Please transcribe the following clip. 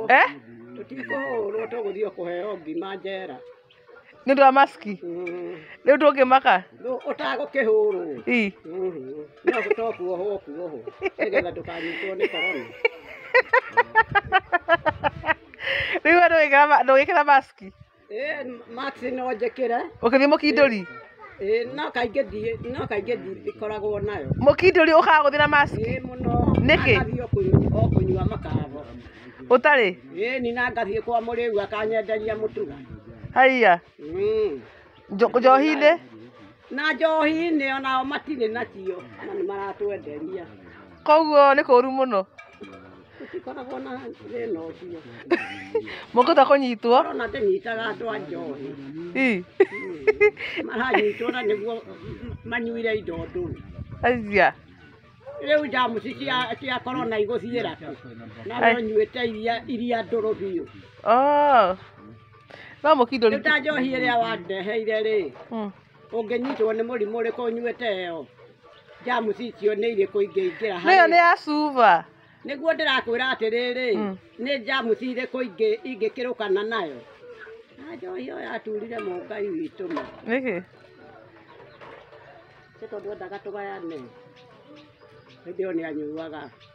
Eh? Tutikuhũrwo tũgũthiĩ kũheo ngima njera. Nĩ ũndũ wa maski? Rĩu ndũngĩmaka? Ũtagũkĩhũrwo. No tũkuohwo kuohwo nĩgetha ndũkanyitwo nĩ korona. Rĩu ndũgĩkĩra maski? Maski no njĩkĩre. Ũkĩthiĩ mũkindũri? No kaingĩ ndikoragwo nayo. Mũkindũri ũkaga gũthiĩ na maski? Mũno. Nĩkĩ? Agathiĩ o kũnyua makaro. Ũtarĩ? Na ngathiĩ kwa mũrĩu akanyenderia mũtura. Haiya. Njohi-inĩ? Na njohi-inĩ onao matirĩ nacio na nĩ maratwenderia. Koguo nĩ kũũru mũno. Gũtikoragwo na thĩna ũcio. Mũngĩhota kũnyitwo? Korona ndĩnyitaga andũ a njohi. Maranyitwo na nĩguo manyuire indo ndũru. Haiya. Rĩu njamuci cia korona igũthiĩra tu. Na we ũnyuĩte iria ndũrũ biũ. No mũkindũri. Rĩu ta njohi ĩrĩa wandeheire rĩ, ũngĩnyitwo nĩ mũrimũ ũrĩkũ ũnyuĩte ĩyo, njamuci icio nĩ irĩkũ ingĩingĩra harĩ. Nĩyo nĩ ya cuba. Nĩguo ndĩrakwĩra atĩrĩrĩ, nĩ njamuci irĩkũ ingĩkĩrũkana nayo. Na njohi ĩyo yaturire mũngai witũ ma. Nĩkĩ? Tondũ endaga tũgayane. Hĩndĩ ĩyo nĩ anyuaga.